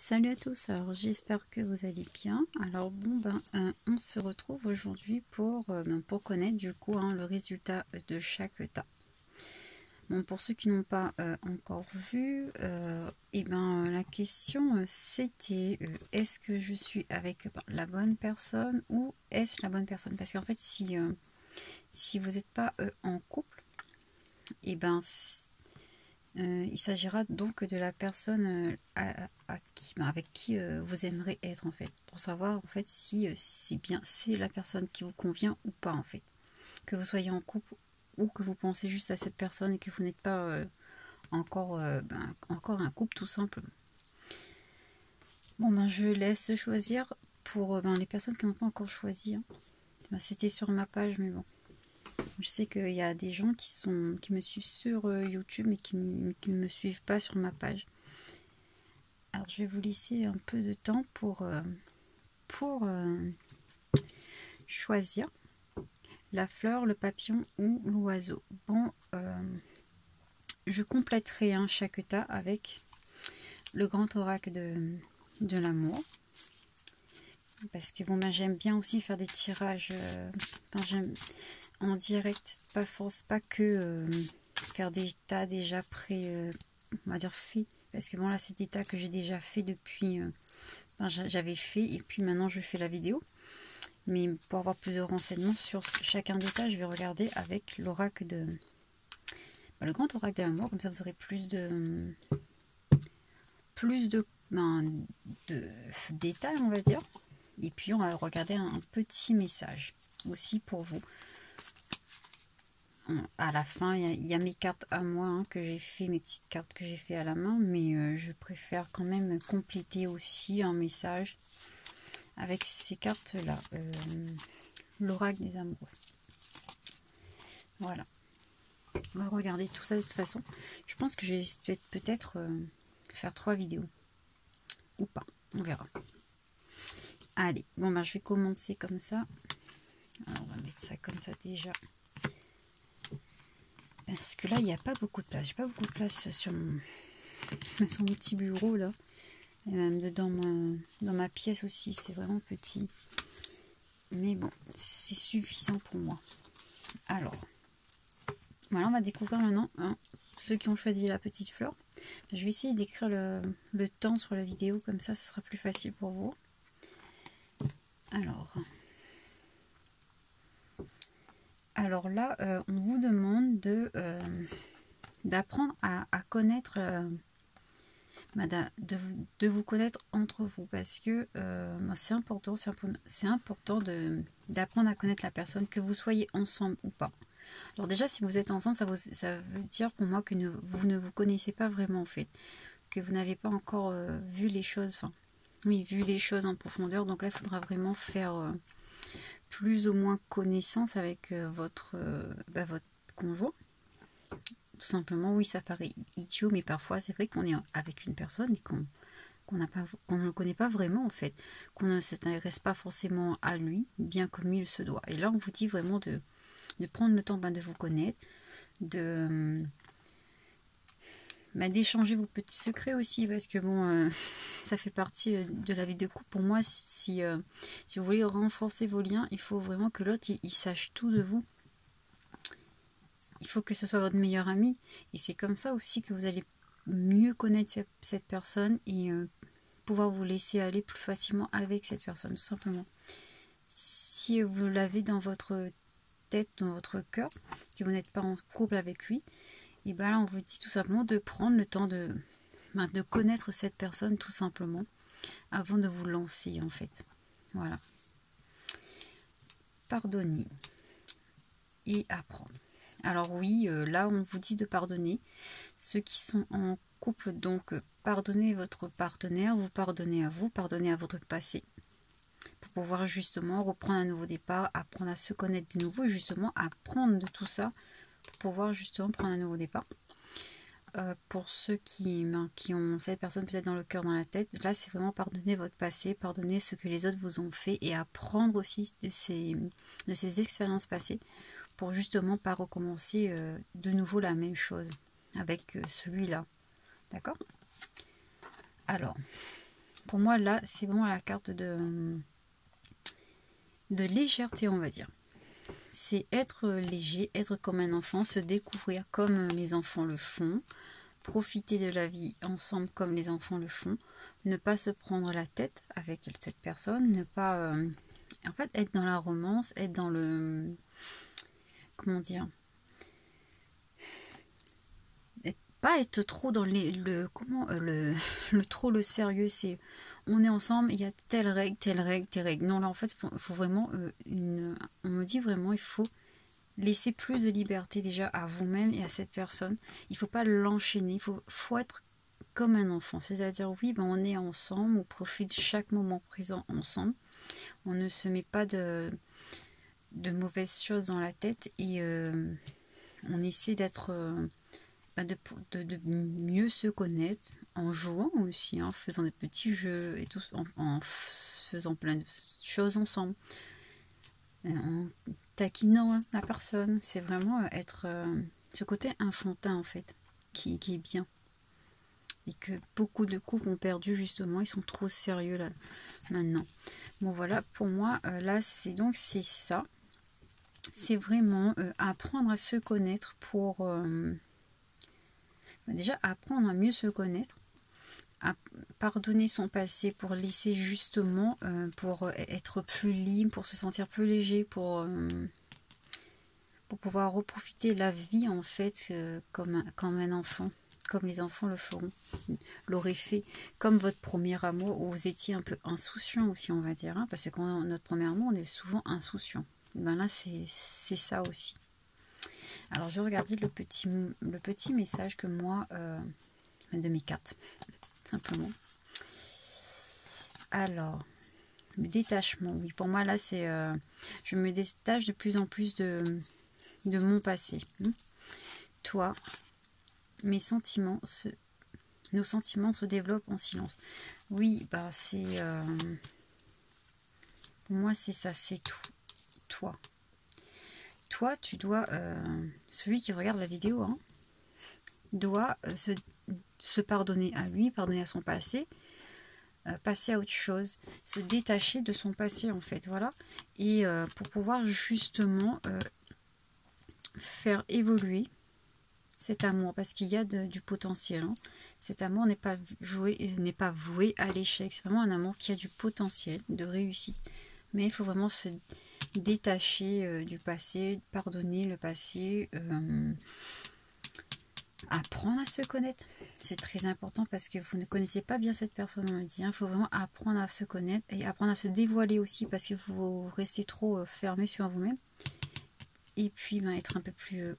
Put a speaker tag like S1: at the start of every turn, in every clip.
S1: Salut à tous, alors j'espère que vous allez bien. Alors bon on se retrouve aujourd'hui pour connaître du coup le résultat de chaque tas. Bon, pour ceux qui n'ont pas encore vu, la question c'était est-ce que je suis avec la bonne personne ou est-ce la bonne personne? Parce qu'en fait si vous n'êtes pas en couple, il s'agira donc de la personne avec qui vous aimeriez être en fait, pour savoir en fait si c'est la personne qui vous convient ou pas en fait. Que vous soyez en couple ou que vous pensez juste à cette personne et que vous n'êtes pas encore un couple tout simplement. Bon je laisse choisir pour les personnes qui n'ont pas encore choisi. C'était sur ma page mais bon. Je sais qu'il y a des gens qui me suivent sur YouTube mais qui ne me suivent pas sur ma page. Alors je vais vous laisser un peu de temps pour choisir la fleur, le papillon ou l'oiseau. Bon, je compléterai chaque tas avec le grand oracle de l'amour. Parce que j'aime bien aussi faire des tirages en direct, pas que faire des tas déjà prêts, on va dire faits. Parce que bon là c'est des tas que j'ai déjà fait depuis, j'avais fait et puis maintenant je fais la vidéo. Mais pour avoir plus de renseignements sur chacun des tas, je vais regarder avec l'oracle le grand oracle de l'amour, comme ça vous aurez plus de détails on va dire. Et puis on va regarder un petit message aussi pour vous. À la fin, il y a mes cartes à moi que j'ai fait, mes petites cartes que j'ai fait à la main, mais je préfère quand même compléter aussi un message avec ces cartes là, l'oracle des amoureux. Voilà, on va regarder tout ça de toute façon. Je pense que je vais peut-être faire 3 vidéos ou pas, on verra. Allez, bon je vais commencer comme ça. Alors on va mettre ça comme ça déjà. Parce que là, il n'y a pas beaucoup de place. J'ai pas beaucoup de place sur mon petit bureau là. Et même dans ma pièce aussi, c'est vraiment petit. Mais bon, c'est suffisant pour moi. Alors, voilà, on va découvrir maintenant ceux qui ont choisi la petite fleur. Je vais essayer d'écrire le temps sur la vidéo, comme ça, ce sera plus facile pour vous. Alors là, on vous demande d'apprendre à connaître, de vous connaître entre vous, parce que c'est important d'apprendre à connaître la personne, que vous soyez ensemble ou pas. Alors déjà, si vous êtes ensemble, ça veut dire pour moi que vous ne vous connaissez pas vraiment en fait, que vous n'avez pas encore vu les choses, vu les choses en profondeur. Donc là, il faudra vraiment faire plus ou moins connaissance avec votre conjoint. Tout simplement, oui, ça paraît idiot, mais parfois c'est vrai qu'on est avec une personne et qu'on ne le connaît pas vraiment en fait, qu'on ne s'intéresse pas forcément à lui bien comme il se doit. Et là, on vous dit vraiment de prendre le temps de vous connaître, d'échanger vos petits secrets aussi, parce que bon, ça fait partie de la vie de couple. Pour moi, si vous voulez renforcer vos liens, il faut vraiment que l'autre il sache tout de vous. Il faut que ce soit votre meilleur ami, et c'est comme ça aussi que vous allez mieux connaître cette personne et pouvoir vous laisser aller plus facilement avec cette personne, tout simplement. Si vous l'avez dans votre tête, dans votre cœur, que vous n'êtes pas en couple avec lui, et bien là on vous dit tout simplement de prendre le temps de connaître cette personne tout simplement avant de vous lancer en fait. Voilà. Pardonner et apprendre. Alors oui, là on vous dit de pardonner ceux qui sont en couple, donc pardonnez votre partenaire, vous pardonnez à vous, pardonnez à votre passé, pour pouvoir justement reprendre un nouveau départ, apprendre à se connaître de nouveau, justement apprendre de tout ça, pour pouvoir justement prendre un nouveau départ. Pour ceux qui ont cette personne peut-être dans le cœur, dans la tête, là c'est vraiment pardonner votre passé, pardonner ce que les autres vous ont fait et apprendre aussi de ces expériences passées, pour justement pas recommencer de nouveau la même chose avec celui-là. D'accord? Alors, Pour moi, là, c'est vraiment la carte de légèreté, on va dire. C'est être léger, être comme un enfant, se découvrir comme les enfants le font, profiter de la vie ensemble comme les enfants le font, ne pas se prendre la tête avec cette personne, ne pas en fait être dans la romance, être dans le, comment dire, pas être trop dans le comment le sérieux, c'est on est ensemble, il y a telle règle, telle règle, telle règle. Non, là en fait faut vraiment on me dit vraiment il faut laisser plus de liberté déjà à vous-même et à cette personne. Il faut pas l'enchaîner, faut être comme un enfant, c'est-à-dire oui, ben, on est ensemble, on profite de chaque moment présent ensemble, on ne se met pas de mauvaises choses dans la tête et on essaie d'être de mieux se connaître en jouant aussi, en faisant des petits jeux et tout, en faisant plein de choses ensemble, en taquinant la personne. C'est vraiment être ce côté enfantin en fait qui est bien et que beaucoup de couples ont perdu justement, ils sont trop sérieux là maintenant. Bon voilà, pour moi là c'est ça, c'est vraiment apprendre à se connaître pour déjà apprendre à mieux se connaître, à pardonner son passé pour laisser justement, pour être plus libre, pour se sentir plus léger, pour pouvoir reprofiter la vie en fait comme un enfant, comme les enfants le feront, l'auraient fait, comme votre premier amour où vous étiez un peu insouciant aussi, on va dire, hein, parce que quand notre premier amour, on est souvent insouciant. Ben là, c'est ça aussi. Alors, je regardais le petit message que moi, de mes cartes, simplement. Alors, le détachement, oui, pour moi, là, c'est... je me détache de plus en plus de mon passé. Toi, nos sentiments se développent en silence. Oui, bah, c'est... pour moi, c'est ça, c'est tout. Toi. Toi, tu dois... celui qui regarde la vidéo, hein, doit se pardonner à lui, pardonner à son passé, passer à autre chose, se détacher de son passé en fait, voilà, et pour pouvoir justement faire évoluer cet amour, parce qu'il y a du potentiel, hein. Cet amour n'est pas voué à l'échec, c'est vraiment un amour qui a du potentiel de réussite, mais il faut vraiment se détacher du passé, pardonner le passé, apprendre à se connaître. C'est très important parce que vous ne connaissez pas bien cette personne, on me dit. Il faut vraiment apprendre à se connaître et apprendre à se dévoiler aussi parce que vous restez trop fermé sur vous-même. Et puis être un peu plus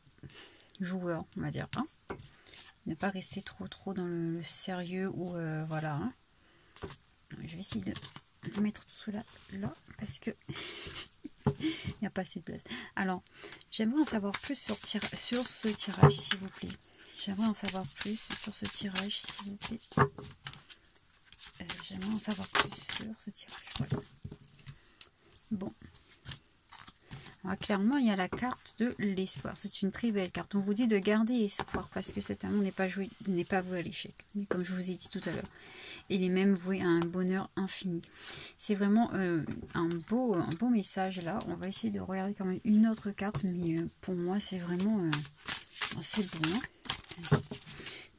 S1: joueur, on va dire. Hein, ne pas rester trop dans le sérieux ou voilà. Hein. Je vais essayer de mettre tout cela là parce que il n'y a pas assez de place. Alors, j'aimerais en savoir plus sur ce tirage, s'il vous plaît. J'aimerais en savoir plus sur ce tirage, s'il vous plaît. J'aimerais en savoir plus sur ce tirage. Voilà. Bon. Alors, clairement, il y a la carte de l'espoir. C'est une très belle carte. On vous dit de garder espoir parce que cet amour n'est pas voué à l'échec. Mais comme je vous ai dit tout à l'heure, il est même voué à un bonheur infini. C'est vraiment un beau message là. On va essayer de regarder quand même une autre carte, mais pour moi, c'est vraiment c'est bon. Hein.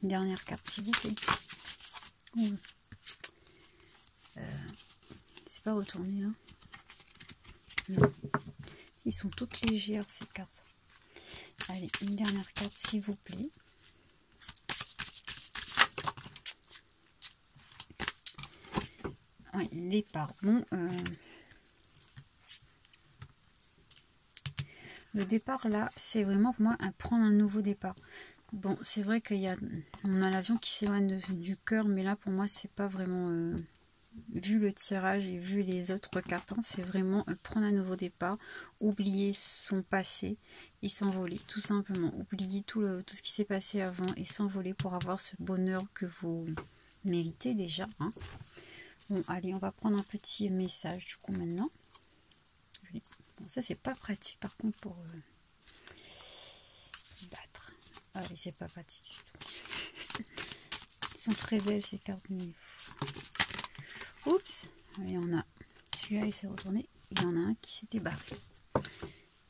S1: Une dernière carte, s'il vous plaît. C'est pas retourné là. Non. Ils sont toutes légères ces cartes. Allez, une dernière carte, s'il vous plaît. Oui, départ. Bon, le départ là, c'est vraiment pour moi prendre un nouveau départ. Bon, c'est vrai on a l'avion qui s'éloigne du cœur, mais là pour moi c'est pas vraiment vu le tirage et vu les autres cartes, hein, c'est vraiment prendre un nouveau départ, oublier son passé et s'envoler, tout simplement. Oublier tout ce qui s'est passé avant et s'envoler pour avoir ce bonheur que vous méritez déjà. Hein. Bon, allez, on va prendre un petit message du coup maintenant. Bon, ça c'est pas pratique par contre pour battre. Allez, c'est pas pratique du tout. Elles sont très belles ces cartes. Oups, et on a celui-là, il s'est retourné. Il y en a un qui s'était barré.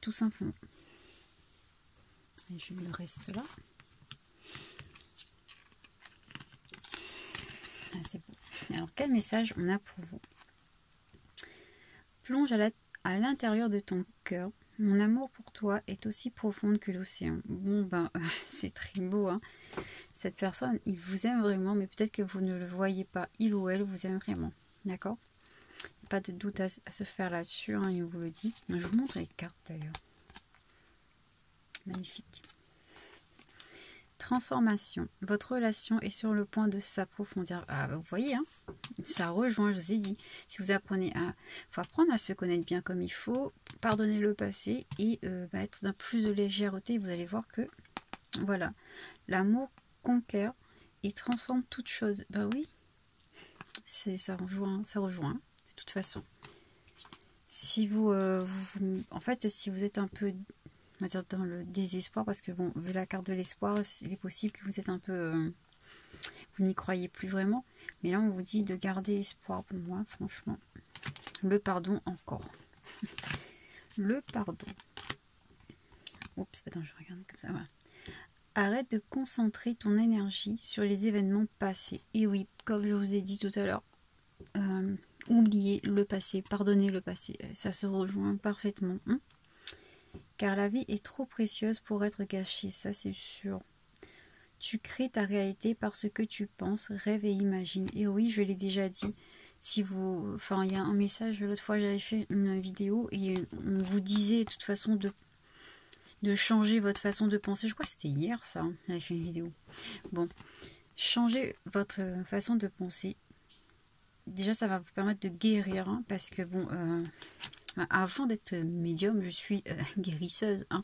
S1: Tout simplement. Et je le reste là. Ah, c'est beau. Alors, quel message on a pour vous? Plonge à l'intérieur de ton cœur. Mon amour pour toi est aussi profonde que l'océan. Bon, ben, c'est très beau, hein. Cette personne, il vous aime vraiment, mais peut-être que vous ne le voyez pas. Il ou elle vous aime vraiment. D'accord? Pas de doute à se faire là-dessus, hein, il vous le dit. Je vous montre les cartes d'ailleurs. Magnifique. Transformation. Votre relation est sur le point de s'approfondir. Ah, vous voyez, hein, ça rejoint, je vous ai dit. Si vous apprenez à... faut apprendre à se connaître bien comme il faut, pardonner le passé et être dans plus de légèreté. Vous allez voir que, voilà, l'amour conquiert et transforme toute chose. Bah oui, ça rejoint, de toute façon. Si en fait, si vous êtes un peu... on va dire dans le désespoir, parce que bon, vu la carte de l'espoir, il est possible que vous êtes un peu... vous n'y croyez plus vraiment. Mais là, on vous dit de garder espoir pour moi, franchement. Le pardon encore. Le pardon. Oups, attends, je regarde comme ça, voilà. Arrête de concentrer ton énergie sur les événements passés. Et oui, comme je vous ai dit tout à l'heure, oubliez le passé, pardonnez le passé. Ça se rejoint parfaitement. Hein, car la vie est trop précieuse pour être gâchée, ça c'est sûr. Tu crées ta réalité par ce que tu penses, rêves et imagines. Et oui, je l'ai déjà dit. Si vous, enfin, il y a un message, l'autre fois j'avais fait une vidéo et on vous disait de toute façon de changer votre façon de penser. Je crois que c'était hier ça, hein, j'avais fait une vidéo. Bon, changez votre façon de penser. Déjà, ça va vous permettre de guérir, hein, parce que bon... avant d'être médium, je suis guérisseuse, hein.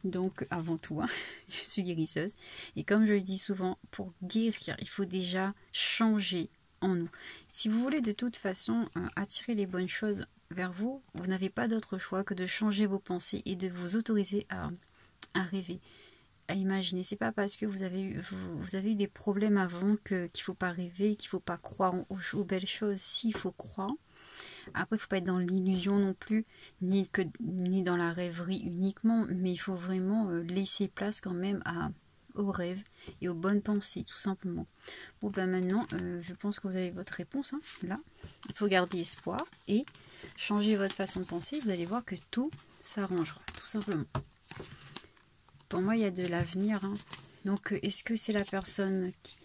S1: Donc avant tout, hein, je suis guérisseuse. Et comme je le dis souvent, pour guérir, il faut déjà changer en nous. Si vous voulez de toute façon attirer les bonnes choses vers vous, vous n'avez pas d'autre choix que de changer vos pensées et de vous autoriser à rêver, à imaginer. C'est pas parce que vous avez eu des problèmes avant qu'il ne faut pas rêver, qu'il ne faut pas croire aux belles choses. Si, il faut croire. Après, il ne faut pas être dans l'illusion non plus, ni dans la rêverie uniquement, mais il faut vraiment laisser place quand même aux rêves et aux bonnes pensées, tout simplement. Bon, ben maintenant, je pense que vous avez votre réponse, hein, là. Il faut garder espoir et changer votre façon de penser. Vous allez voir que tout s'arrangera, tout simplement. Pour moi, il y a de l'avenir, hein. Donc, est-ce que c'est la personne qui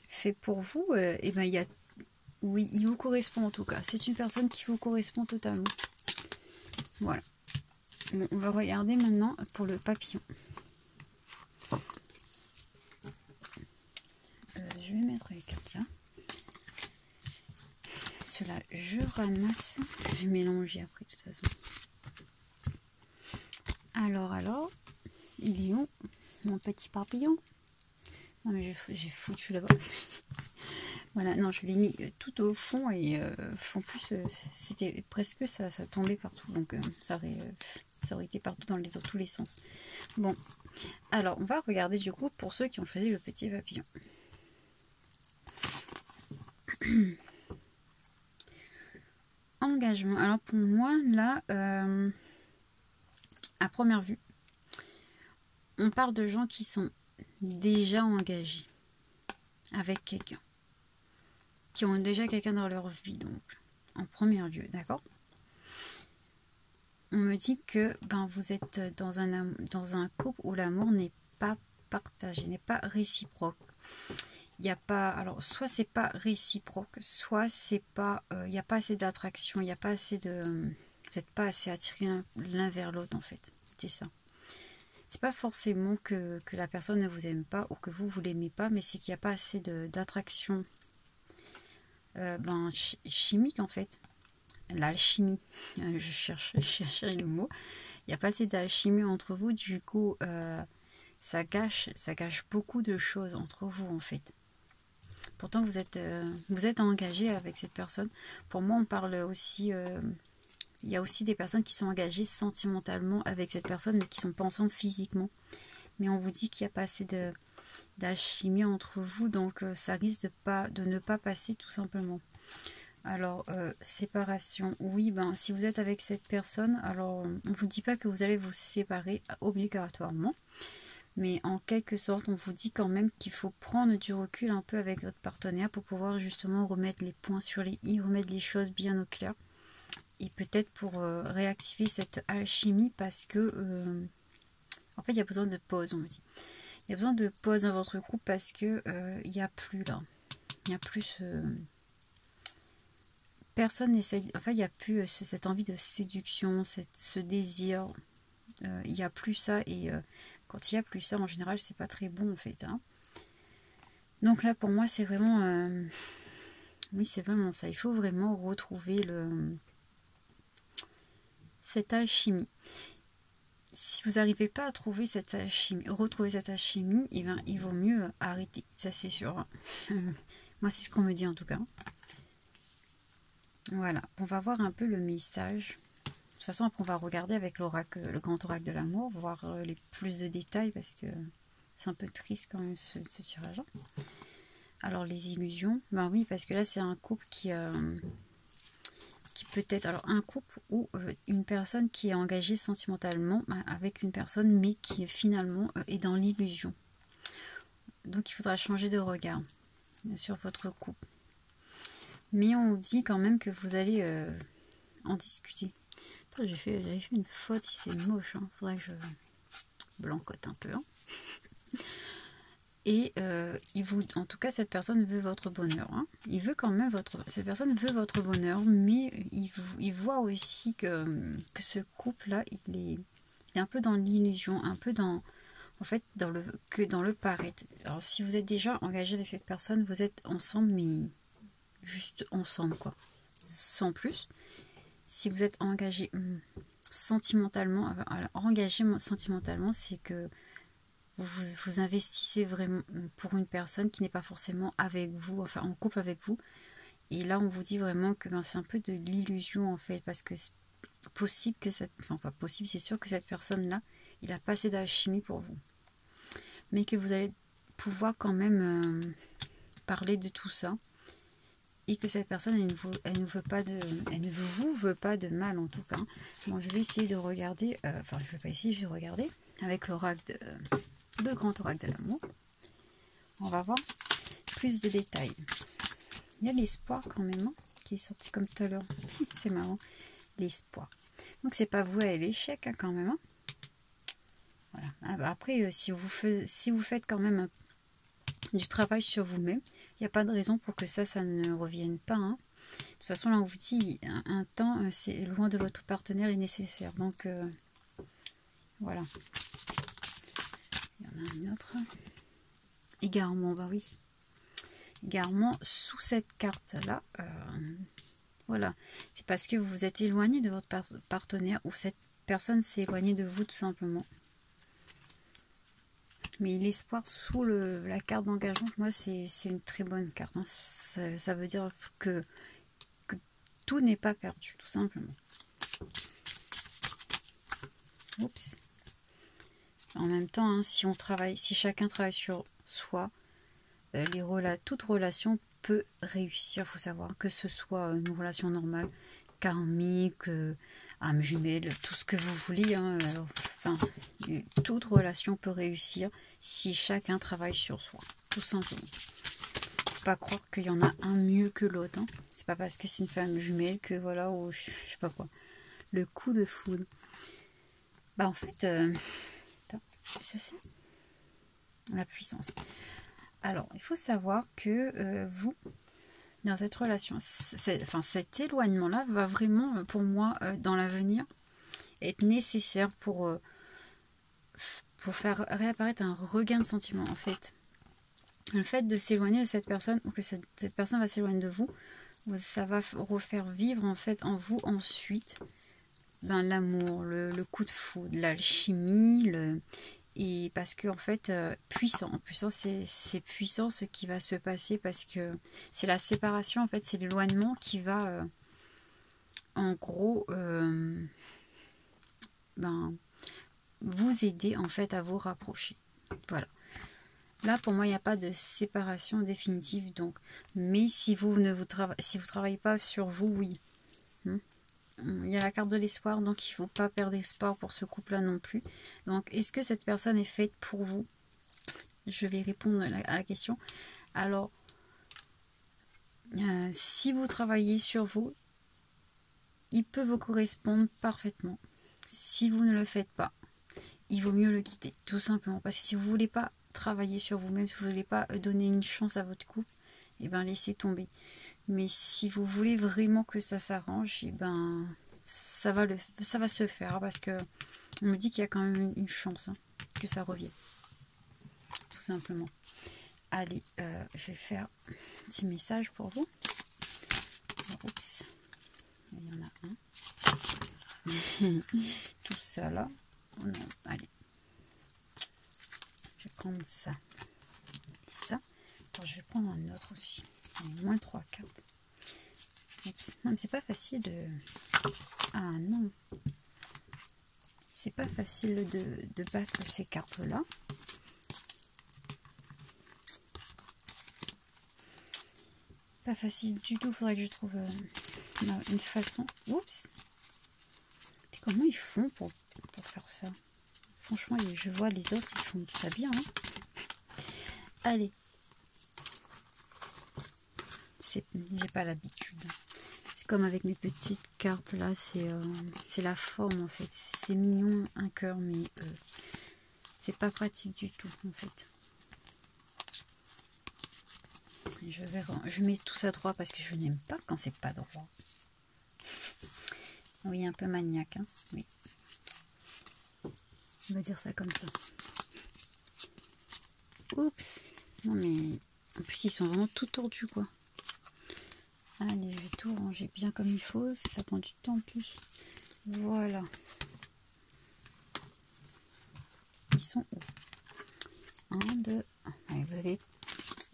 S1: fait pour vous? Eh ben, il y a... Oui, il vous correspond en tout cas. C'est une personne qui vous correspond totalement. Voilà. Bon, on va regarder maintenant pour le papillon. Je vais mettre les cartes là. Cela, je ramasse. Je vais mélanger après de toute façon. Alors, il est où mon petit papillon? Non mais j'ai foutu là-bas. Voilà, non, je l'ai mis tout au fond et en plus, c'était presque ça tombait partout. Donc, ça aurait été partout dans tous les sens. Bon, alors, on va regarder du coup pour ceux qui ont choisi le petit papillon. Engagement. Alors, pour moi, là, à première vue, on parle de gens qui sont déjà engagés avec quelqu'un. Qui ont déjà quelqu'un dans leur vie, donc, en premier lieu, d'accord? On me dit que vous êtes dans un couple où l'amour n'est pas partagé, n'est pas réciproque. Il n'y a pas... Alors, soit c'est pas réciproque, soit c'est pas... il n'y a pas assez d'attraction, il n'y a pas assez de... Vous n'êtes pas assez attirés l'un vers l'autre, en fait. C'est ça. C'est pas forcément que la personne ne vous aime pas ou que vous l'aimez pas, mais c'est qu'il n'y a pas assez d'attraction chimique en fait. L'alchimie, je cherchais le mot. Il n'y a pas assez d'alchimie entre vous, du coup ça gâche beaucoup de choses entre vous en fait. Pourtant vous êtes engagé avec cette personne. Pour moi on parle aussi, il y a aussi des personnes qui sont engagées sentimentalement avec cette personne mais qui sont pas ensemble physiquement. Mais on vous dit qu'il n'y a pas assez d'alchimie entre vous, donc ça risque de ne pas passer tout simplement. Alors, séparation, oui, ben, si vous êtes avec cette personne, alors on ne vous dit pas que vous allez vous séparer obligatoirement, mais en quelque sorte, on vous dit quand même qu'il faut prendre du recul un peu avec votre partenaire pour pouvoir justement remettre les points sur les i, remettre les choses bien au clair. Et peut-être pour réactiver cette alchimie parce que, en fait, il y a besoin de pause, on me dit. Il y a besoin de pause dans votre couple parce que il n'y a plus là. Il n'y a plus... personne n'essaie, enfin il n'y a plus cette envie de séduction, ce désir, il n'y a plus ça, et quand il n'y a plus ça en général c'est pas très bon en fait, hein. Donc là pour moi c'est vraiment oui c'est vraiment ça, il faut vraiment retrouver cette alchimie. Si vous n'arrivez pas à trouver cette alchimie, retrouver cette alchimie, eh bien, il vaut mieux arrêter, ça c'est sûr. Moi c'est ce qu'on me dit en tout cas. Voilà, on va voir un peu le message. De toute façon, après, on va regarder avec l'oracle, le grand oracle de l'amour, voir les plus de détails parce que c'est un peu triste quand même ce tirage-là. Alors, les illusions, ben oui, parce que là, c'est un couple qui peut être. Alors, un couple ou une personne qui est engagée sentimentalement avec une personne, mais qui finalement est dans l'illusion. Donc, il faudra changer de regard sur votre couple. Mais on dit quand même que vous allez en discuter. J'avais fait une faute, c'est moche. Hein. Faudrait que je blancote un peu. Hein. Et en tout cas, cette personne veut votre bonheur. Hein. Il veut quand même cette personne veut votre bonheur, mais il voit aussi que ce couple-là, il est un peu dans l'illusion, un peu dans le paraître. Alors, si vous êtes déjà engagé avec cette personne, vous êtes ensemble, mais juste ensemble, quoi. Sans plus. Si vous êtes engagé sentimentalement, c'est que vous investissez vraiment pour une personne qui n'est pas forcément avec vous, enfin en couple avec vous. Et là, on vous dit vraiment que c'est un peu de l'illusion en fait, parce que c'est possible que pas possible, c'est sûr que cette personne-là, il a pas assez d'alchimie pour vous. Mais que vous allez pouvoir quand même parler de tout ça. Et que cette personne, elle ne vous veut pas de mal en tout cas. Bon, je vais essayer de regarder, je vais pas essayer, je vais regarder avec l'oracle, le grand oracle de l'amour. On va voir plus de détails. Il y a l'espoir quand même, hein, qui est sorti comme tout à l'heure. C'est marrant, l'espoir. Donc c'est pas voué à l'échec hein, quand même. Hein. Voilà. Après, si vous faites quand même du travail sur vous-même, il n'y a pas de raison pour que ça ne revienne pas. Hein. De toute façon, là, on vous dit, un temps, c'est loin de votre partenaire est nécessaire. Donc, voilà. Il y en a un autre. Égarement, bah oui. Égarement sous cette carte-là. Voilà. C'est parce que vous vous êtes éloigné de votre partenaire ou cette personne s'est éloignée de vous tout simplement. Mais l'espoir sous la carte d'engagement, moi, c'est une très bonne carte. Hein. Ça veut dire que tout n'est pas perdu, tout simplement. Oups. En même temps, hein, si chacun travaille sur soi, toute relation peut réussir. Il faut savoir que ce soit une relation normale, karmique, âme jumelle, tout ce que vous voulez. Hein, toute relation peut réussir si chacun travaille sur soi, tout simplement. Faut pas croire qu'il y en a un mieux que l'autre. Hein. C'est pas parce que c'est une femme jumelle que voilà, ou je sais pas quoi. Le coup de foudre. Bah en fait, ça c'est la puissance. Alors, il faut savoir que vous, dans cette relation, cet éloignement-là va vraiment, pour moi, dans l'avenir, être nécessaire pour faire réapparaître un regain de sentiment, en fait. Le fait de s'éloigner de cette personne, ou que cette personne va s'éloigner de vous, ça va refaire vivre, en fait, en vous, ensuite, l'amour, le coup de foudre, l'alchimie, et parce que en fait puissant c'est puissant ce qui va se passer parce que c'est la séparation en fait, c'est l'éloignement qui va en gros vous aider en fait à vous rapprocher. Voilà, Là, pour moi, il n'y a pas de séparation définitive. Donc, mais si vous ne travaillez pas sur vous, oui. Il y a la carte de l'espoir, donc il ne faut pas perdre espoir pour ce couple-là non plus. Donc, est-ce que cette personne est faite pour vous? Je vais répondre à la question. Alors, si vous travaillez sur vous, il peut vous correspondre parfaitement. Si vous ne le faites pas, il vaut mieux le quitter, tout simplement. Parce que si vous ne voulez pas travailler sur vous-même, si vous ne voulez pas donner une chance à votre couple, et ben laissez tomber. Mais si vous voulez vraiment que ça s'arrange, et ben ça va se faire, parce que on me dit qu'il y a quand même une chance que ça revienne, tout simplement. Allez, je vais faire un petit message pour vous. Oups, il y en a un. Tout ça là. Oh non, allez. Je vais prendre ça. Et ça. Alors, je vais prendre un autre aussi. Moins 3 cartes. Oups. Non, mais c'est pas facile de... Ah non. C'est pas facile de battre ces cartes-là. Pas facile du tout. Faudrait que je trouve une façon. Oups. Comment ils font pour faire ça? Franchement, je vois les autres, ils font ça bien. Allez. J'ai pas l'habitude. C'est comme avec mes petites cartes là, c'est la forme en fait. C'est mignon, un cœur, mais c'est pas pratique du tout en fait. Je mets tout ça droit parce que je n'aime pas quand c'est pas droit. Oui, un peu maniaque, hein, oui. On va dire ça comme ça. Oups. Non mais en plus ils sont vraiment tout tordus quoi. Allez, je vais tout ranger bien comme il faut. Ça prend du temps en plus. Voilà. Ils sont où? 1, 2. Allez, vous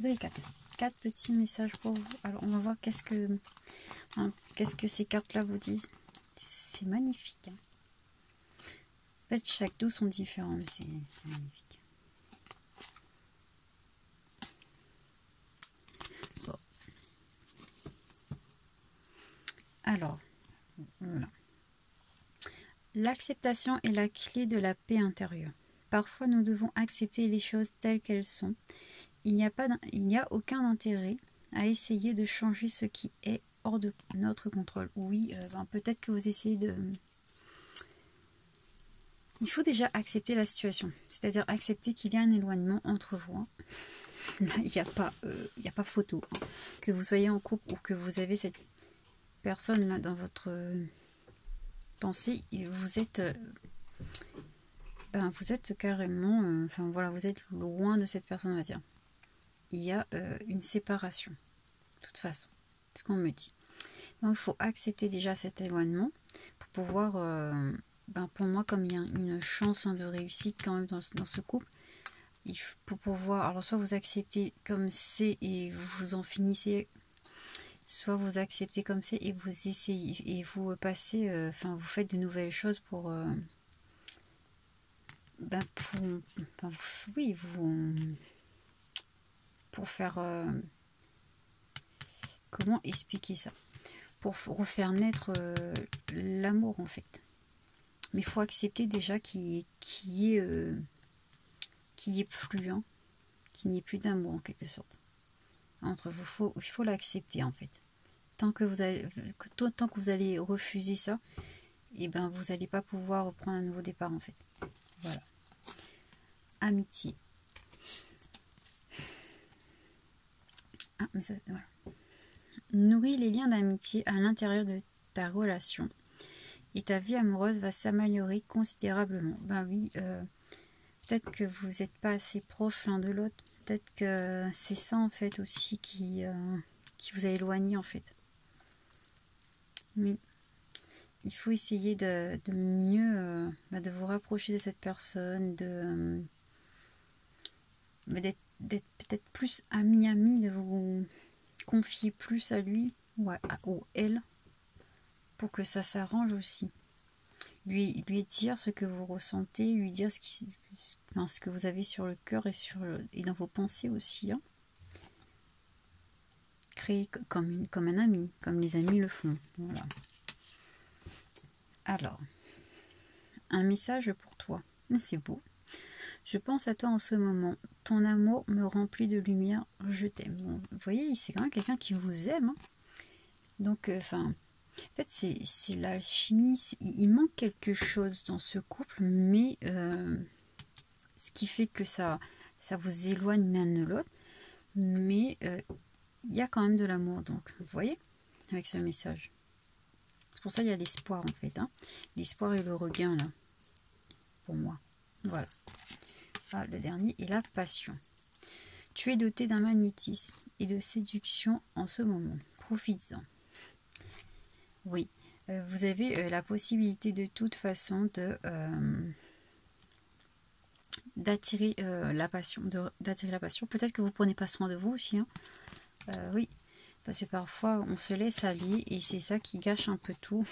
S1: avez 4 petits messages pour vous. Alors, on va voir qu'est-ce que ces cartes-là vous disent. C'est magnifique. Hein. En fait, chaque dos sont différents, mais c'est magnifique. Bon. Alors, voilà. L'acceptation est la clé de la paix intérieure. Parfois, nous devons accepter les choses telles qu'elles sont. Il n'y a aucun intérêt à essayer de changer ce qui est hors de notre contrôle. Oui, peut-être que vous essayez de... Il faut déjà accepter la situation. C'est-à-dire accepter qu'il y a un éloignement entre vous. Hein. Là, il n'y a pas photo. Hein. Que vous soyez en couple ou que vous avez cette personne-là dans votre pensée, vous êtes... vous êtes carrément... voilà, vous êtes loin de cette personne, on va dire. Il y a une séparation, de toute façon, c'est ce qu'on me dit. Donc il faut accepter déjà cet éloignement pour pouvoir, pour moi, comme il y a une chance de réussite quand même dans ce couple, pour pouvoir, alors soit vous acceptez comme c'est et vous en finissez, soit vous acceptez comme c'est et vous essayez et vous passez, vous faites de nouvelles choses pour, pour faire, comment expliquer ça, pour refaire naître l'amour en fait. Mais il faut accepter déjà qu'il y ait plus, hein, qu'il n'y ait plus d'amour en quelque sorte entre vous. Il faut l'accepter en fait. Tant que vous allez refuser ça, et vous n'allez pas pouvoir reprendre un nouveau départ en fait. Voilà. Amitié. Ah, mais ça, voilà. Nourris les liens d'amitié à l'intérieur de ta relation et ta vie amoureuse va s'améliorer considérablement. Oui, peut-être que vous n'êtes pas assez proches l'un de l'autre. Peut-être que c'est ça en fait aussi qui vous a éloigné en fait. Mais il faut essayer de mieux de vous rapprocher de cette personne, d'être peut-être plus ami, de vous confier plus à lui ou elle pour que ça s'arrange aussi. lui dire ce que vous ressentez, lui dire ce que vous avez sur le cœur et dans vos pensées aussi. Hein. Créer comme un ami, comme les amis le font. Voilà. Alors, un message pour toi. C'est beau. Je pense à toi en ce moment. Ton amour me remplit de lumière. Je t'aime. Bon, vous voyez, c'est quand même quelqu'un qui vous aime. Hein. Donc, en fait, c'est l'alchimie. Il manque quelque chose dans ce couple, mais ce qui fait que ça vous éloigne l'un de l'autre. Mais il y a quand même de l'amour. Donc, vous voyez, avec ce message. C'est pour ça qu'il y a l'espoir, en fait. Hein. L'espoir et le regain, là, pour moi. Voilà. Ah, le dernier est la passion. Tu es doté d'un magnétisme et de séduction en ce moment. Profites-en. Oui, vous avez la possibilité de toute façon d'attirer la passion. D'attirer la passion. Peut-être que vous ne prenez pas soin de vous aussi. Hein. Oui, parce que parfois on se laisse aller et c'est ça qui gâche un peu tout.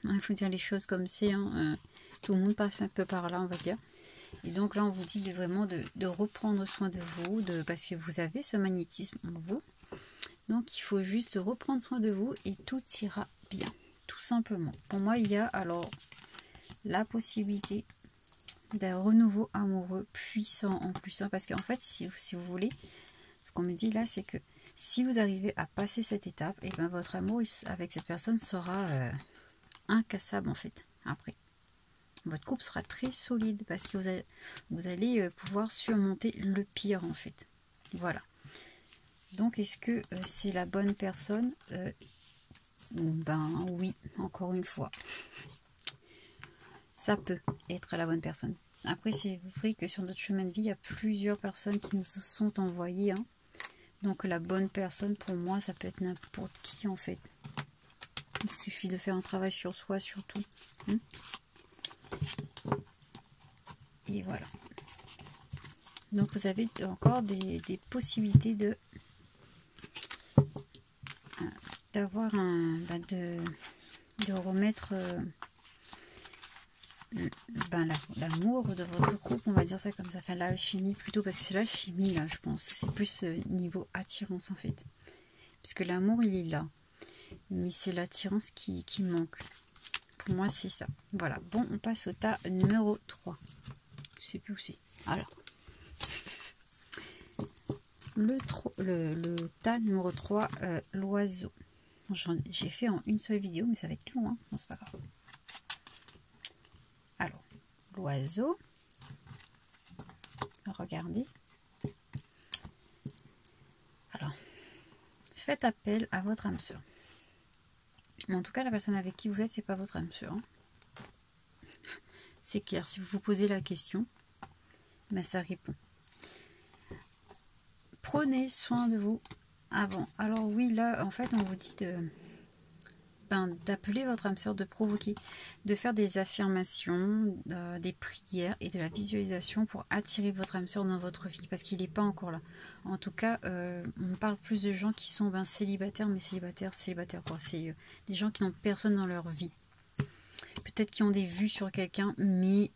S1: Il faut dire les choses comme c'est. Hein. Tout le monde passe un peu par là, on va dire. Et donc là, on vous dit vraiment de reprendre soin de vous, parce que vous avez ce magnétisme en vous. Donc, il faut juste reprendre soin de vous et tout ira bien, tout simplement. Pour moi, il y a alors la possibilité d'un renouveau amoureux puissant en plus. Hein, parce qu'en fait, si vous voulez, ce qu'on me dit là, c'est que si vous arrivez à passer cette étape, et ben votre amour avec cette personne sera incassable en fait, après. Votre couple sera très solide parce que vous allez pouvoir surmonter le pire en fait. Voilà. Donc est-ce que c'est la bonne personne? Ben oui, encore une fois. Ça peut être la bonne personne. Après, c'est vrai que sur notre chemin de vie, il y a plusieurs personnes qui nous sont envoyées. Hein. Donc la bonne personne, pour moi, ça peut être n'importe qui en fait. Il suffit de faire un travail sur soi surtout. Hein. Et voilà. Donc vous avez encore des possibilités d'avoir de remettre l'amour de votre couple, on va dire ça comme ça, enfin l'alchimie plutôt, parce que c'est l'alchimie là, je pense. C'est plus niveau attirance en fait. Parce que l'amour il est là, mais c'est l'attirance qui manque. Pour moi c'est ça. Voilà, bon, on passe au tas numéro 3. Je sais plus où c'est. Alors. Le tas numéro 3, l'oiseau. J'ai fait en une seule vidéo, mais ça va être long, hein. Non, c'est pas grave. Alors, l'oiseau. Regardez. Alors, faites appel à votre âme sœur. Mais en tout cas, la personne avec qui vous êtes, c'est pas votre âme sœur. Hein. C'est clair, si vous vous posez la question, ben ça répond. Prenez soin de vous avant. Alors oui, là, en fait, on vous dit d'appeler votre âme sœur, de provoquer, de faire des affirmations, des prières et de la visualisation pour attirer votre âme sœur dans votre vie, parce qu'il n'est pas encore là. En tout cas, on parle plus de gens qui sont célibataires, mais célibataires quoi. C'est des gens qui n'ont personne dans leur vie. Peut-être qui ont des vues sur quelqu'un, mais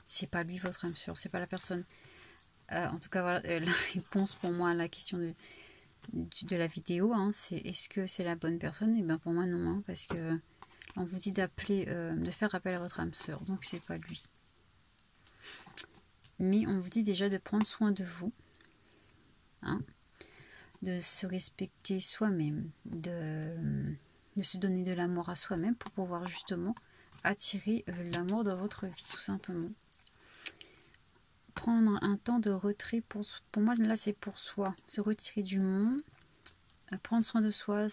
S1: c'est pas lui votre âme sœur, c'est pas la personne. En tout cas, voilà la réponse pour moi à la question de la vidéo, hein, c'est est-ce que c'est la bonne personne? Et bien pour moi non, hein, parce que on vous dit d'appeler, de faire appel à votre âme sœur, donc c'est pas lui. Mais on vous dit déjà de prendre soin de vous, hein, de se respecter soi-même, de se donner de l'amour à soi-même pour pouvoir justement attirer l'amour dans votre vie, tout simplement. Prendre un temps de retrait pour moi là c'est pour soi, se retirer du monde, prendre soin de soi,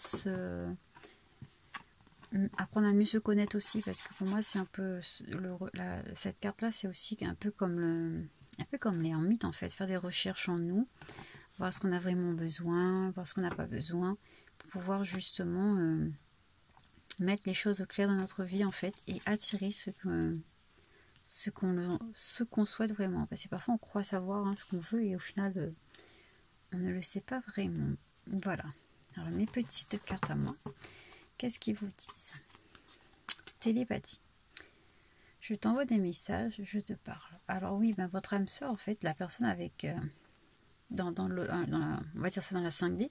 S1: apprendre à mieux se connaître aussi, parce que pour moi c'est un peu cette carte là c'est aussi un peu comme l'ermite en fait, faire des recherches en nous, voir ce qu'on a vraiment besoin, voir ce qu'on n'a pas besoin, pour pouvoir justement mettre les choses au clair dans notre vie en fait, et attirer ce qu'on souhaite vraiment, parce que parfois on croit savoir ce qu'on veut et au final on ne le sait pas vraiment. Voilà, alors mes petites cartes à moi, qu'est-ce qu'ils vous disent? Télépathie. Je t'envoie des messages, je te parle. Alors oui, ben, votre âme sœur, en fait, la personne avec... on va dire ça dans la 5D,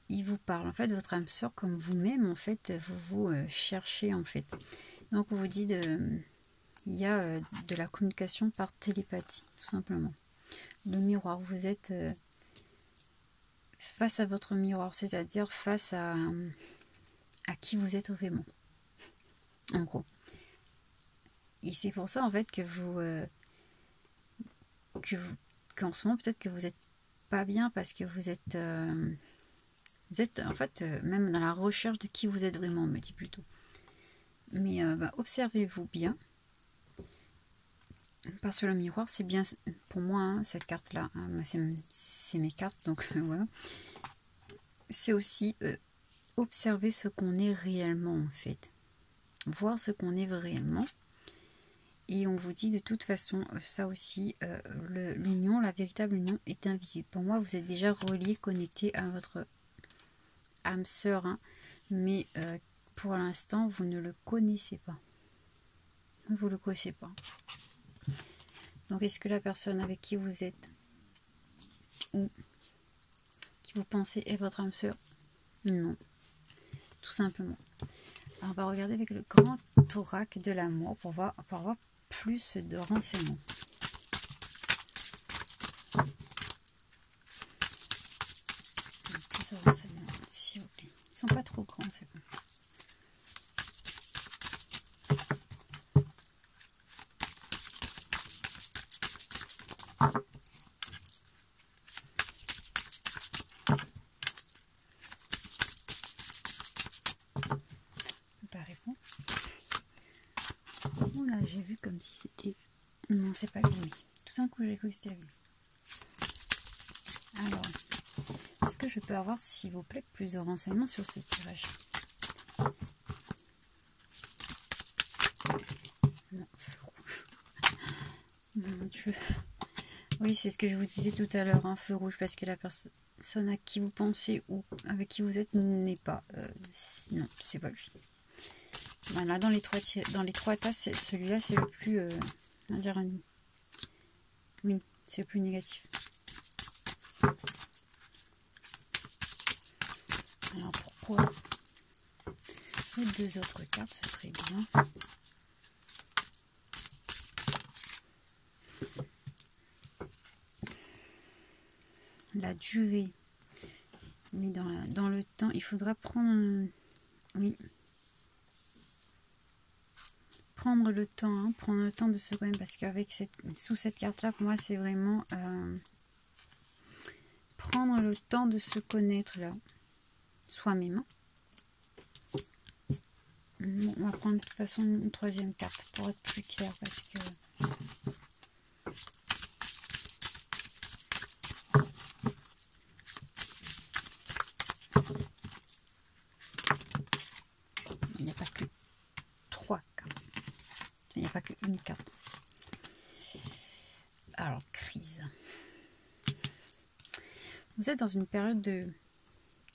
S1: il vous parle. En fait, votre âme sœur, comme vous-même, en fait, vous cherchez, en fait. Donc, on vous dit il y a de la communication par télépathie, tout simplement. Le miroir, vous êtes face à votre miroir, c'est-à-dire face à qui vous êtes vraiment, en gros. Et c'est pour ça, en fait, qu'en ce moment, peut-être que vous n'êtes pas bien parce que vous êtes en fait même dans la recherche de qui vous êtes vraiment, on me dit plutôt. Mais observez-vous bien. Parce que le miroir, c'est bien pour moi, hein, cette carte-là. Hein, c'est mes cartes, donc voilà. C'est aussi observer ce qu'on est réellement, en fait. Voir ce qu'on est réellement. Et on vous dit de toute façon, ça aussi, l'union, la véritable union est invisible. Pour moi, vous êtes déjà relié, connecté à votre âme sœur. Hein, mais pour l'instant, vous ne le connaissez pas. Vous ne le connaissez pas. Donc, est-ce que la personne avec qui vous êtes ou qui vous pensez est votre âme sœur? Non, tout simplement. Alors, on va regarder avec le grand oracle de l'amour pour avoir plus de renseignements. Plus de renseignements, s'il vous plaît. Ils ne sont pas trop grands, c'est bon. J'ai vu comme si c'était... Non, c'est pas lui, mais tout d'un coup, j'ai cru que c'était lui. Alors, est-ce que je peux avoir, s'il vous plaît, plus de renseignements sur ce tirage? Non, feu rouge. Mon Dieu. Oui, c'est ce que je vous disais tout à l'heure, un feu rouge, parce que la personne à qui vous pensez ou avec qui vous êtes n'est pas... non, c'est pas lui. Voilà, dans les trois tasses, celui-là, c'est le plus... on va dire, oui, c'est le plus négatif. Alors, pourquoi les deux autres cartes, ce serait bien. La durée. Oui, dans le temps, il faudra prendre... Oui. Prendre le temps, hein, prendre le temps de se connaître, parce qu'avec sous cette carte-là, pour moi, c'est vraiment prendre le temps de se connaître, là, soi-même. Bon, on va prendre de toute façon une troisième carte pour être plus clair, parce que... Il n'y a pas que 3 cartes. Il n'y a pas qu'une carte. Alors, crise. Vous êtes dans une période de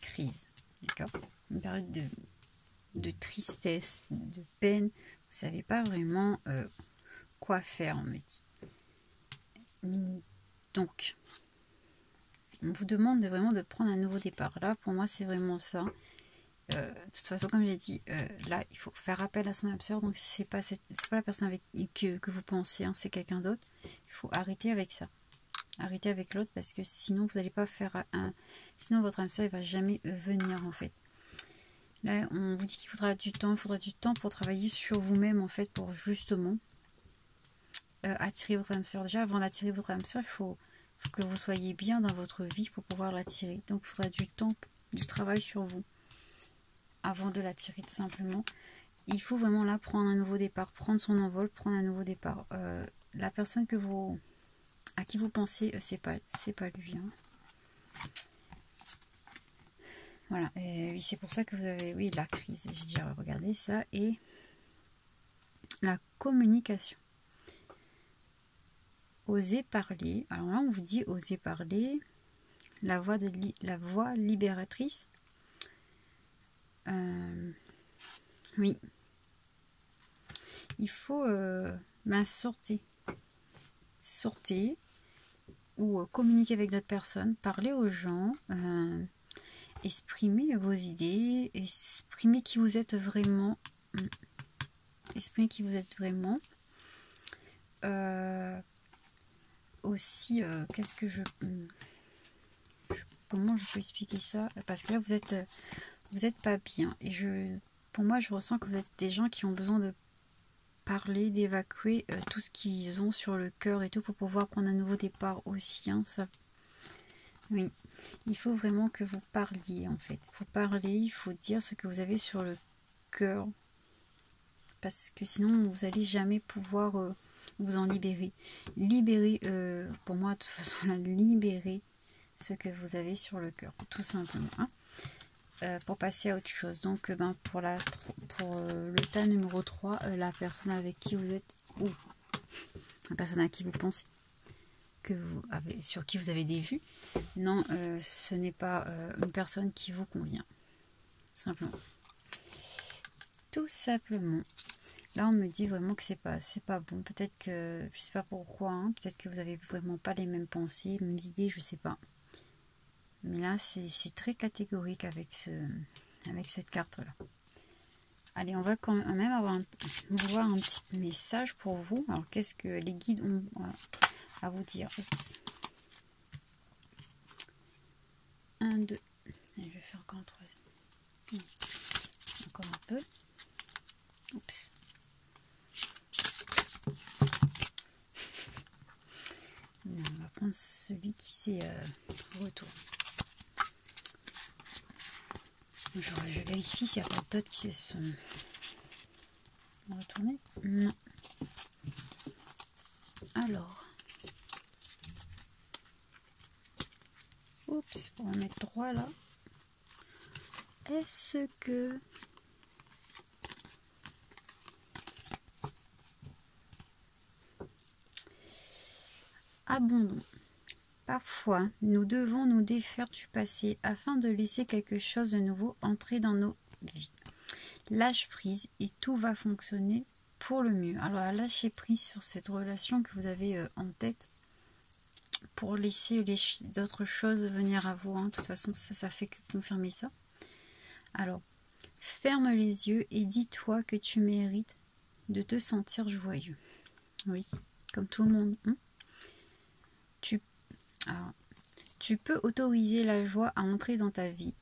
S1: crise, d'accord? Une période de tristesse, de peine. Vous ne savez pas vraiment quoi faire, on me dit. Donc, on vous demande vraiment de prendre un nouveau départ. Là, pour moi, c'est vraiment ça. De toute façon, comme j'ai dit, là, il faut faire appel à son âme sœur. Donc, c'est pas la personne avec que vous pensez, hein, c'est quelqu'un d'autre. Il faut arrêter avec ça. Arrêtez avec l'autre, parce que sinon, vous n'allez pas faire sinon, votre âme sœur, il va jamais venir, en fait. Là, on vous dit qu'il faudra du temps. Il faudra du temps pour travailler sur vous-même, en fait, pour justement attirer votre âme sœur. Déjà, avant d'attirer votre âme sœur, il faut que vous soyez bien dans votre vie pour pouvoir l'attirer. Donc, il faudra du temps, du travail sur vous avant de l'attirer, tout simplement. Il faut vraiment là prendre un nouveau départ, prendre son envol, prendre un nouveau départ. La personne à qui vous pensez, c'est pas lui. Hein. Voilà, et oui, c'est pour ça que vous avez, oui, la crise, j'ai déjà regardé ça, et la communication. Oser parler. Alors là, on vous dit oser parler. La voix libératrice. Oui. il faut sortir ou communiquer avec d'autres personnes, parler aux gens, exprimer vos idées, exprimer qui vous êtes vraiment. Exprimer qui vous êtes vraiment. Aussi, qu'est-ce que comment je peux expliquer ça? Parce que là, vous êtes pas bien. Et pour moi, je ressens que vous êtes des gens qui ont besoin de parler, d'évacuer tout ce qu'ils ont sur le cœur et tout pour pouvoir prendre un nouveau départ aussi. Hein, ça. Oui, il faut vraiment que vous parliez en fait. Il faut parler, il faut dire ce que vous avez sur le cœur. Parce que sinon, vous n'allez jamais pouvoir vous en libérer. Libérer, pour moi, de toute façon, là, libérer ce que vous avez sur le cœur, tout simplement. Hein. Pour passer à autre chose. Donc, pour le tas numéro 3, la personne avec qui vous êtes, ou la personne à qui vous pensez, sur qui vous avez des vues, non, ce n'est pas une personne qui vous convient. Simplement. Tout simplement. Là, on me dit vraiment que c'est pas bon. Peut-être que, je sais pas pourquoi, hein, peut-être que vous avez vraiment pas les mêmes pensées, les mêmes idées, je sais pas. Mais là, c'est très catégorique avec cette carte-là. Allez, on va quand même voir un petit message pour vous. Alors, qu'est-ce que les guides ont à vous dire? Oups. 1, 2. Je vais faire encore un troisième. Encore un peu. Oups. Non, on va prendre celui qui s'est retourné. Je vérifie s'il n'y a pas d'autres qui se sont retournés. Non. Alors. Oups, pour en mettre 3 là. Est-ce que... Abondons. Parfois, nous devons nous défaire du passé afin de laisser quelque chose de nouveau entrer dans nos vies. Lâche prise et tout va fonctionner pour le mieux. Alors, lâchez prise sur cette relation que vous avez en tête pour laisser d'autres choses venir à vous. Hein. De toute façon, ça fait que confirmer ça. Alors, ferme les yeux et dis-toi que tu mérites de te sentir joyeux. Oui, comme tout le monde. Hein. Tu peux autoriser la joie à entrer dans ta vie,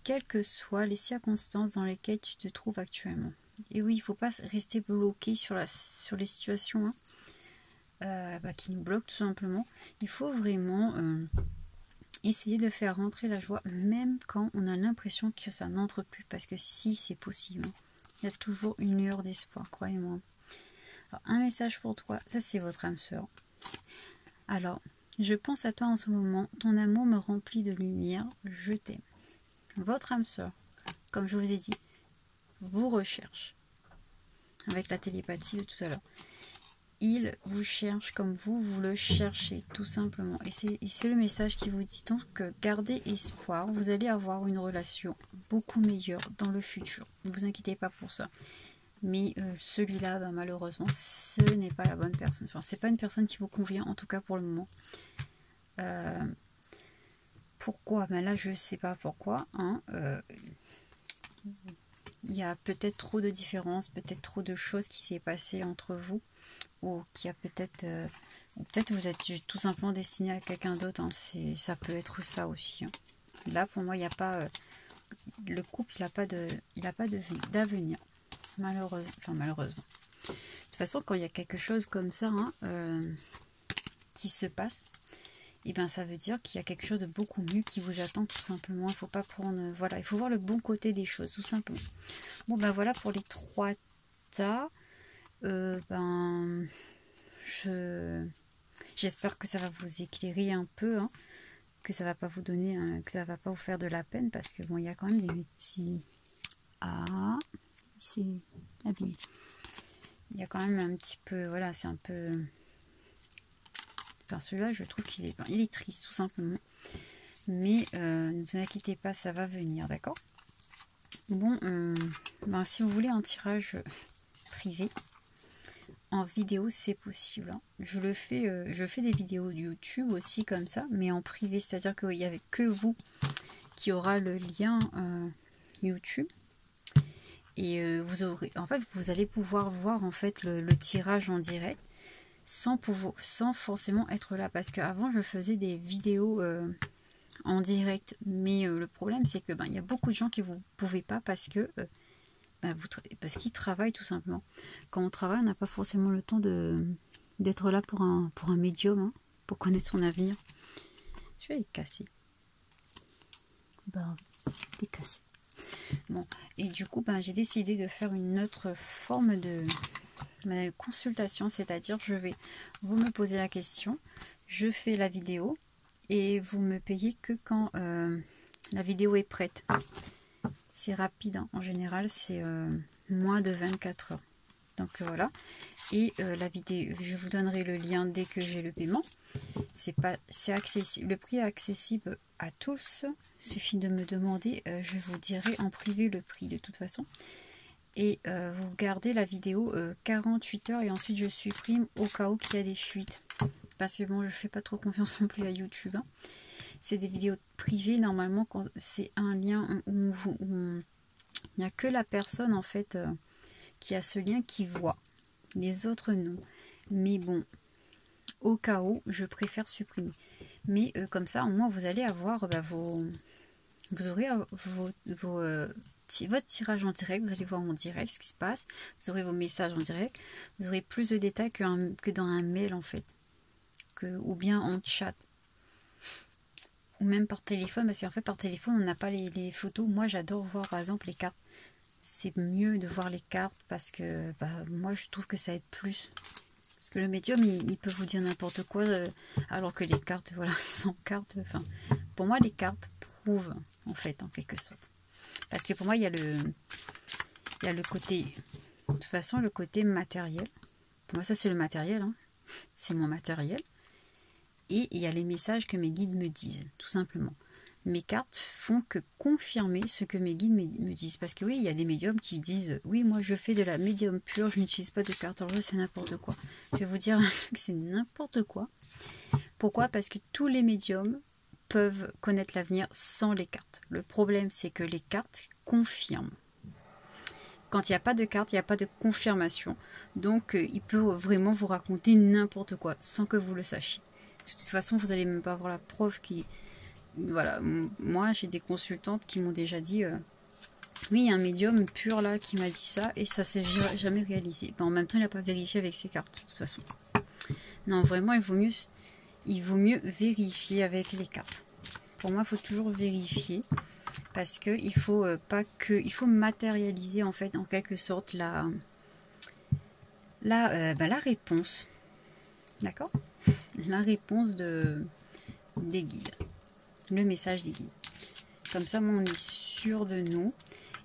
S1: quelles que soient les circonstances dans lesquelles tu te trouves actuellement. Et oui, il ne faut pas rester bloqué sur les situations qui nous bloquent tout simplement. Il faut vraiment essayer de faire rentrer la joie, même quand on a l'impression que ça n'entre plus. Parce que si c'est possible, il y a toujours une lueur d'espoir, croyez-moi. Alors, un message pour toi, ça c'est votre âme sœur. Alors, je pense à toi en ce moment, ton amour me remplit de lumière, je t'aime. Votre âme sœur, comme je vous ai dit, vous recherche. Avec la télépathie de tout à l'heure. Il vous cherche comme vous le cherchez, tout simplement. Et c'est le message qui vous dit donc que gardez espoir, vous allez avoir une relation beaucoup meilleure dans le futur. Ne vous inquiétez pas pour ça. Mais celui-là, malheureusement, ce n'est pas la bonne personne. Enfin, c'est pas une personne qui vous convient, en tout cas pour le moment. Pourquoi? Là, je sais pas pourquoi. Hein. Il y a peut-être trop de différences, peut-être trop de choses qui s'est passé entre vous. Ou qu'il y a peut-être... peut-être vous êtes tout simplement destiné à quelqu'un d'autre. Hein. Ça peut être ça aussi. Hein. Là, pour moi, il n'y a pas... le couple, il n'a pas d'avenir. Malheureusement. De toute façon, quand il y a quelque chose comme ça qui se passe, et ça veut dire qu'il y a quelque chose de beaucoup mieux qui vous attend tout simplement. Il faut pas prendre... Voilà, il faut voir le bon côté des choses, tout simplement. Bon, voilà pour les 3 tas. J'espère que ça va vous éclairer un peu, hein, que ça va pas vous donner, que ça va pas vous faire de la peine, parce que bon, il y a quand même des petits... Ah... c'est abîmé. Il y a quand même un petit peu, voilà, c'est un peu... Enfin, celui-là, je trouve qu'il est triste, tout simplement. Mais ne vous inquiétez pas, ça va venir, d'accord? Bon, si vous voulez un tirage privé, en vidéo, c'est possible. Hein. Je fais des vidéos YouTube aussi comme ça, mais en privé, c'est-à-dire qu'il n'y avait que vous qui aura le lien YouTube. Et vous aurez, en fait, vous allez pouvoir voir en fait le tirage en direct sans forcément être là. Parce qu'avant, je faisais des vidéos en direct, mais le problème c'est que il y a beaucoup de gens qui vous pouvez pas parce que parce qu'ils travaillent tout simplement. Quand on travaille, on n'a pas forcément le temps d'être là pour un médium, hein, pour connaître son avenir. Je vais les casser. T'es cassé. Bon, et du coup, j'ai décidé de faire une autre forme de consultation, c'est-à-dire je vais vous me poser la question, je fais la vidéo et vous me payez que quand la vidéo est prête. C'est rapide, hein. En général c'est moins de 24 heures. Donc voilà. Et la vidéo, je vous donnerai le lien dès que j'ai le paiement. C'est accessible, le prix est accessible à tous. Il suffit de me demander, je vous dirai en privé le prix de toute façon. Et vous gardez la vidéo 48 heures et ensuite je supprime au cas où qu'il y a des fuites. Parce que bon, je fais pas trop confiance non plus à YouTube. Hein. C'est des vidéos privées normalement quand c'est un lien où il n'y a que la personne en fait qui a ce lien qui voit. Les autres non. Mais bon, au cas où, je préfère supprimer. Mais comme ça, au moins vous allez avoir vous aurez votre tirage en direct, vous allez voir en direct ce qui se passe, vous aurez vos messages en direct, vous aurez plus de détails que dans un mail en fait, ou bien en chat, ou même par téléphone, parce qu'en fait par téléphone on n'a pas les photos. Moi j'adore voir par exemple les cartes, c'est mieux de voir les cartes parce que moi je trouve que ça aide plus. Parce que le médium il peut vous dire n'importe quoi, alors que les cartes, voilà, sans cartes, pour moi les cartes prouvent en fait en quelque sorte. Parce que pour moi, il y a le côté, de toute façon, le côté matériel. Pour moi, ça, c'est le matériel. Hein. C'est mon matériel. Et il y a les messages que mes guides me disent, tout simplement. Mes cartes font que confirmer ce que mes guides me disent. Parce que oui, il y a des médiums qui disent, oui, moi, je fais de la médium pure, je n'utilise pas de cartes. Alors là, c'est n'importe quoi. Je vais vous dire un truc, c'est n'importe quoi. Pourquoi? Parce que tous les médiums peuvent connaître l'avenir sans les cartes. Le problème, c'est que les cartes confirment. Quand il n'y a pas de carte, il n'y a pas de confirmation. Donc, il peut vraiment vous raconter n'importe quoi sans que vous le sachiez. De toute façon, vous n'allez même pas avoir la preuve qui... Voilà, moi, j'ai des consultantes qui m'ont déjà dit... oui, il y a un médium pur là qui m'a dit ça et ça s'est jamais réalisé. En même temps, il n'a pas vérifié avec ses cartes, de toute façon. Non, vraiment, il vaut mieux vérifier avec les cartes. Pour moi, il faut toujours vérifier parce que il faut il faut matérialiser en fait en quelque sorte la réponse, d'accord, la réponse des guides, le message des guides. Comme ça, on est sûr de nous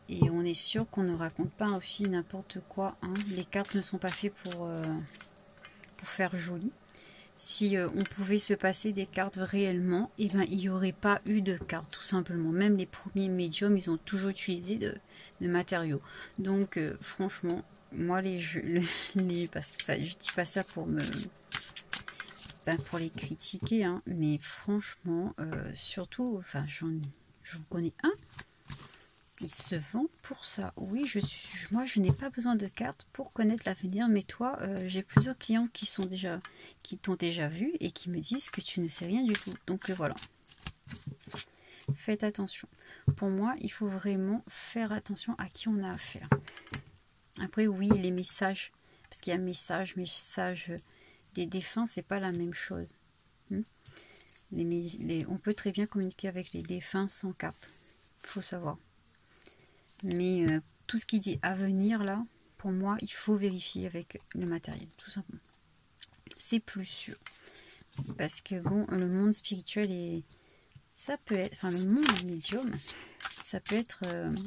S1: et on est sûr qu'on ne raconte pas aussi n'importe quoi. Hein. Les cartes ne sont pas faites pour faire joli. Si on pouvait se passer des cartes réellement, il n'y aurait pas eu de cartes, tout simplement. Même les premiers médiums, ils ont toujours utilisé de matériaux. Donc, franchement, moi, parce que je dis pas ça pour pour les critiquer, hein, mais franchement, surtout, j'en connais un. Il se vend pour ça. Oui, moi, je n'ai pas besoin de cartes pour connaître l'avenir. Mais toi, j'ai plusieurs clients qui t'ont déjà vu et qui me disent que tu ne sais rien du tout. Donc voilà. Faites attention. Pour moi, il faut vraiment faire attention à qui on a affaire. Après, oui, les messages. Parce qu'il y a messages des défunts, c'est pas la même chose. On peut très bien communiquer avec les défunts sans carte. Il faut savoir. Mais tout ce qui dit avenir, là, pour moi, il faut vérifier avec le matériel, tout simplement. C'est plus sûr. Parce que, bon, le monde spirituel ça peut être... le monde médium, ça peut être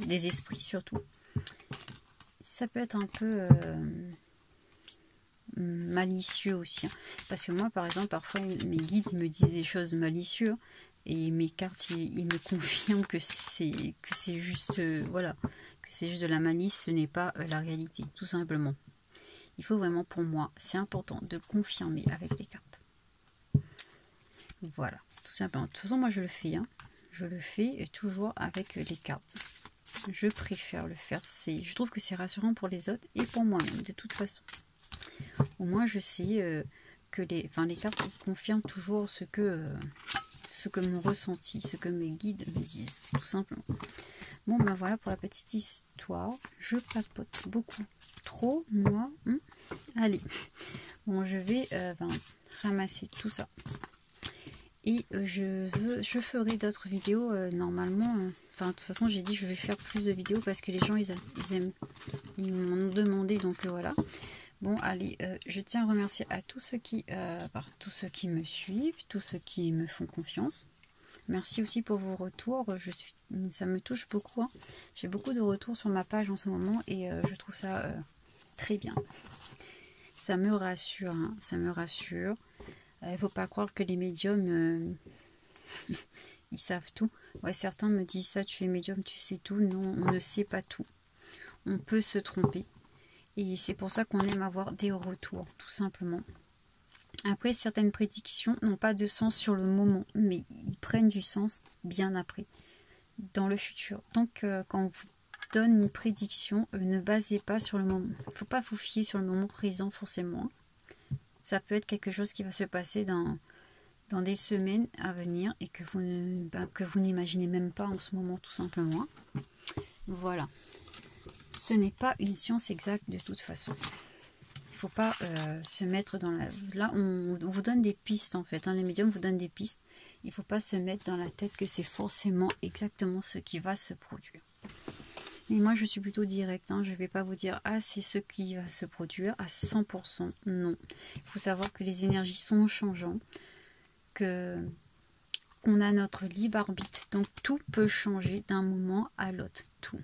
S1: des esprits, surtout. Ça peut être un peu malicieux aussi. Hein. Parce que moi, par exemple, parfois, mes guides me disent des choses malicieuses. Et mes cartes, ils me confirment que c'est juste, voilà, que c'est juste de la malice, ce n'est pas la réalité, tout simplement. Il faut vraiment, pour moi, c'est important de confirmer avec les cartes. Voilà, tout simplement. De toute façon, moi je le fais. Hein. Je le fais toujours avec les cartes. Je préfère le faire. Je trouve que c'est rassurant pour les autres et pour moi-même, de toute façon. Au moins, je sais que les cartes confirment toujours ce que mon ressenti, ce que mes guides me disent, tout simplement. Bon, ben voilà pour la petite histoire. Je papote beaucoup trop, moi. Allez, bon, je vais ramasser tout ça. Et je ferai d'autres vidéos normalement. Enfin, de toute façon, j'ai dit que je vais faire plus de vidéos parce que les gens, ils aiment. Ils m'ont demandé, donc voilà. Bon, allez, je tiens à remercier à tous ceux qui me suivent, tous ceux qui me font confiance. Merci aussi pour vos retours. Ça me touche beaucoup. Hein. J'ai beaucoup de retours sur ma page en ce moment et je trouve ça très bien. Ça me rassure. Hein, ça me rassure. Il ne faut pas croire que les médiums, ils savent tout. Ouais, certains me disent ça, tu es médium, tu sais tout. Non, on ne sait pas tout. On peut se tromper. Et c'est pour ça qu'on aime avoir des retours, tout simplement. Après, certaines prédictions n'ont pas de sens sur le moment, mais ils prennent du sens bien après, dans le futur. Donc, quand on vous donne une prédiction, ne basez pas sur le moment. Il ne faut pas vous fier sur le moment présent, forcément. Ça peut être quelque chose qui va se passer dans des semaines à venir et que vous n'imaginez même pas en ce moment, tout simplement. Voilà. Ce n'est pas une science exacte de toute façon. Il ne faut pas se mettre dans la... Là, on vous donne des pistes en fait. Hein. Les médiums vous donnent des pistes. Il ne faut pas se mettre dans la tête que c'est forcément exactement ce qui va se produire. Mais moi, je suis plutôt directe. Hein. Je ne vais pas vous dire « Ah, c'est ce qui va se produire à 100%. » Non. Il faut savoir que les énergies sont changeantes. Qu'on a notre libre arbitre. Donc, tout peut changer d'un moment à l'autre. Tout.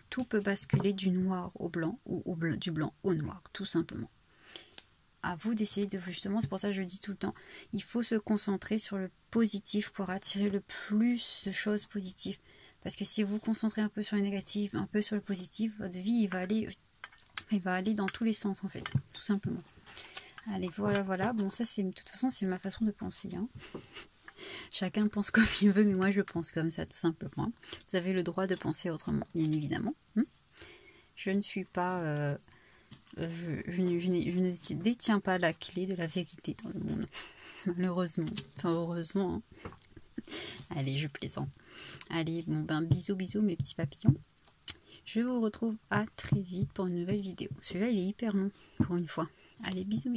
S1: Tout peut basculer du noir au blanc ou du blanc au noir, tout simplement. À vous d'essayer de... Justement, c'est pour ça que je dis tout le temps, il faut se concentrer sur le positif pour attirer le plus de choses positives. Parce que si vous vous concentrez un peu sur le négatif, un peu sur le positif, votre vie, il va aller dans tous les sens, en fait, tout simplement. Allez, voilà. Bon, ça, de toute façon, c'est ma façon de penser. Hein. Chacun pense comme il veut, mais moi je pense comme ça, tout simplement. Vous avez le droit de penser autrement, bien évidemment. Je ne suis pas... je ne détiens pas la clé de la vérité dans le monde. Malheureusement. Enfin, heureusement. Hein. Allez, je plaisante. Allez, bon ben, bisous mes petits papillons. Je vous retrouve à très vite pour une nouvelle vidéo. Celui-là, il est hyper long pour une fois. Allez, bisous.